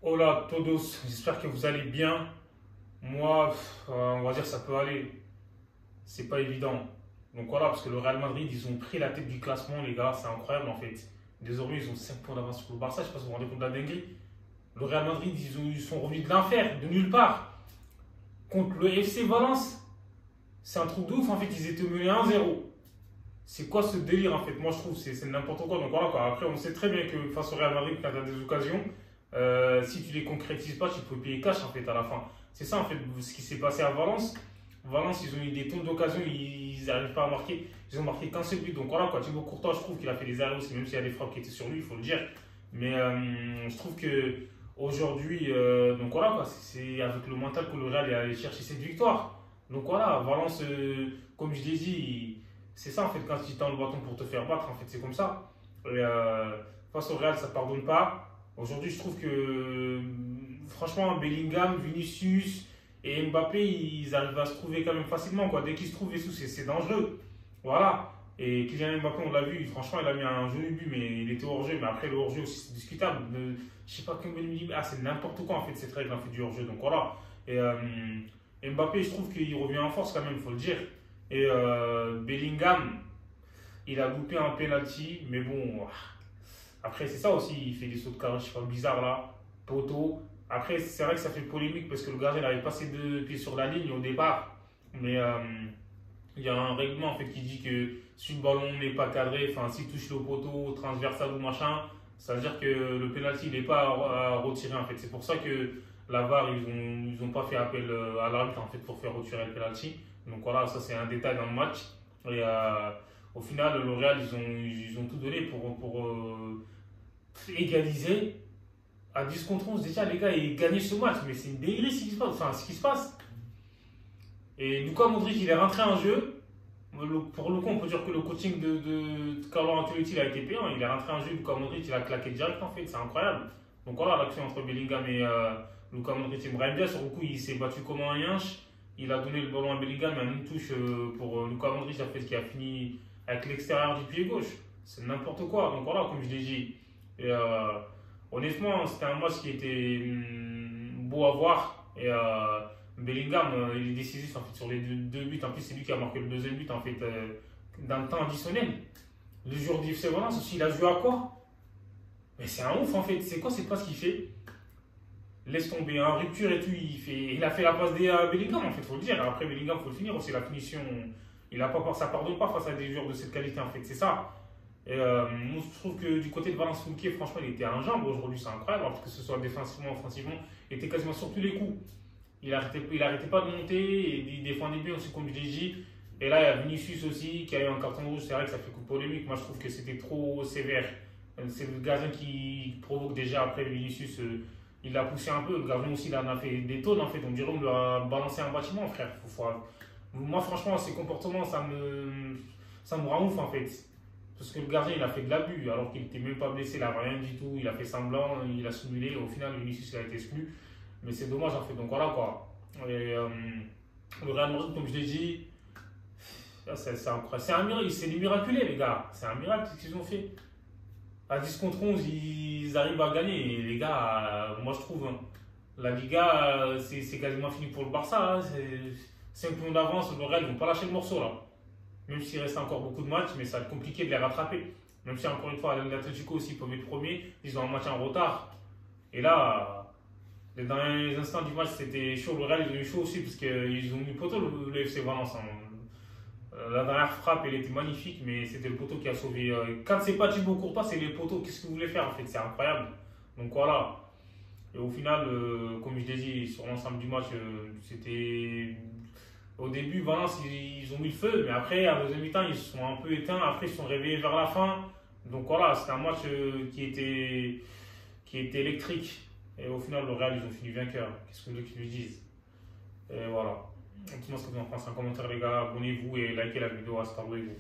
Hola todos, j'espère que vous allez bien. Moi, on va dire ça peut aller. C'est pas évident. Donc voilà, parce que le Real Madrid, ils ont pris la tête du classement, les gars. C'est incroyable en fait. Désormais, ils ont 5 points d'avance sur le Barça. Je sais pas si vous vous rendez compte de la dinguerie. Le Real Madrid, ils sont revenus de l'enfer, de nulle part. Contre le FC Valence, c'est un truc de ouf. En fait, ils étaient menés 1-0. C'est quoi ce délire en fait? Moi, je trouve que c'est n'importe quoi. Donc voilà quoi. Après, on sait très bien que face au Real Madrid, quand tu as des occasions, si tu les concrétises pas, tu peux payer cash en fait à la fin. C'est ça en fait ce qui s'est passé à Valence. Valence, ils ont eu des tonnes d'occasions, ils n'arrivent pas à marquer. Ils ont marqué qu'un seul but. Donc voilà quoi. Thibaut Courtois, je trouve qu'il a fait des arrêts aussi, même s'il y a des frappes qui étaient sur lui, il faut le dire. Mais je trouve que aujourd'hui, donc voilà quoi, c'est avec le mental que le Real est allé chercher cette victoire. Donc voilà, Valence, comme je l'ai dit, c'est ça en fait quand tu tends le bâton pour te faire battre, en fait c'est comme ça. Et, face au Real, ça pardonne pas. Aujourd'hui, je trouve que franchement, Bellingham, Vinicius et Mbappé, ils arrivent à se trouver quand même facilement, quoi. Dès qu'ils se trouvent et tout, c'est dangereux. Voilà. Et Kylian Mbappé, on l'a vu, franchement, il a mis un joli but, mais il était hors-jeu. Mais après, le hors-jeu aussi, c'est discutable. Je sais pas combien de dit, ah, c'est n'importe quoi en fait, cette règle en fait, du hors-jeu. Donc voilà. Et Mbappé, je trouve qu'il revient en force quand même, il faut le dire. Et Bellingham, il a loupé un penalty, mais bon, après c'est ça aussi, il fait des sauts de carré, je sais pas, bizarre là, poteau. Après, c'est vrai que ça fait polémique parce que le gardien avait passé 2 pieds sur la ligne au départ, mais il y a un règlement en fait qui dit que si le ballon n'est pas cadré, enfin s'il touche le poteau transversal ou machin, ça veut dire que le penalty n'est pas à retirer en fait. C'est pour ça que la VAR ils ont pas fait appel à l'arbitre en fait pour faire retirer le penalty. Donc voilà, ça c'est un détail dans le match. Et au final, le Real ils ont tout donné pour égaliser à 10 contre 11. Déjà les gars, ils gagnaient ce match, mais c'est une dinguerie ce qui se passe. Enfin, ce qui se passe. Et Luka Modric, il est rentré en jeu. Pour le coup, on peut dire que le coaching de Carlo Ancelotti il a été payant. Il est rentré en jeu, Luka Modric, il a claqué direct en fait. C'est incroyable. Donc voilà, l'action entre Bellingham et Luka Modric et Brahim Diaz, sur le coup, il s'est battu comme un yinche. Il a donné le ballon à Bellingham, il y a une touche pour Luka Modric, en fait, qui a fini avec l'extérieur du pied gauche. C'est n'importe quoi. Donc voilà, comme je l'ai dit. Et, honnêtement, c'était un match qui était beau à voir. Et Bellingham, il est décisif en fait, sur les deux buts. En plus, c'est lui qui a marqué le deuxième but en fait, dans le temps additionnel. Le joueur du FC Valence aussi, il a joué à quoi? Mais c'est un ouf en fait. C'est quoi cette passe qu'il fait? Laisse tomber en rupture et tout. Il a fait la passe à Bellingham en fait, faut le dire. Après, Bellingham, faut le finir aussi. La finition, ça pardonne pas face à des joueurs de cette qualité en fait. C'est ça. Et moi, je trouve que du côté de Valence Fouquet, franchement, il était à un jambe aujourd'hui, c'est incroyable, parce que ce soit défensivement, offensivement, il était quasiment sur tous les coups. Il arrêtait pas de monter, et il défendait bien aussi, comme je l'ai dit. Et là, il y a Vinicius aussi, qui a eu un carton rouge, c'est vrai que ça fait coup de polémique. Moi, je trouve que c'était trop sévère. C'est le gardien qui provoque déjà après Vinicius. Il l'a poussé un peu, le gardien aussi, il en a fait des tonnes en fait. On dirait qu'on lui a balancé un bâtiment, frère. Moi, franchement, ces comportements, ça me rend ouf en fait. Parce que le gardien, il a fait de l'abus, alors qu'il n'était même pas blessé, il n'a rien du tout, il a fait semblant, il a simulé, au final, Vinicius il a été exclu. Mais c'est dommage en fait, donc voilà quoi. Et, le Real Madrid, comme je l'ai dit, c'est incroyable. C'est un miracle, c'est des miraculés les gars, c'est un miracle ce qu'ils ont fait. À 10 contre 11, ils arrivent à gagner, et les gars, moi je trouve, hein, la Liga, c'est quasiment fini pour le Barça, hein. C'est 5 points d'avance, le Real, ils vont pas lâcher le morceau là. Même s'il reste encore beaucoup de matchs, mais ça va être compliqué de les rattraper. Même si, encore une fois, l'Atlético aussi peuvent être premiers, ils ont un match en retard. Et là, dans les instants du match, c'était chaud. Le Real, ils ont eu chaud aussi, parce qu'ils ont mis poteau le FC Valence. La dernière frappe, elle était magnifique, mais c'était le poteau qui a sauvé. Quand c'est pas Thibaut Courtois, c'est les poteaux. Qu'est-ce que vous voulez faire en fait? C'est incroyable. Donc voilà. Et au final, comme je l'ai dit, sur l'ensemble du match, c'était. Au début, Valence, ils ont mis le feu, mais après, à la deuxième mi-temps, ils se sont un peu éteints. Après, ils se sont réveillés vers la fin. Donc voilà, c'était un match qui était électrique. Et au final, le Real, ils ont fini vainqueurs. Qu'est-ce que vous voulez qu'ils lui disent? Et voilà. Dites-moi ce que vous en pensez en commentaire, les gars. Abonnez-vous et likez la vidéo. Hasta luego.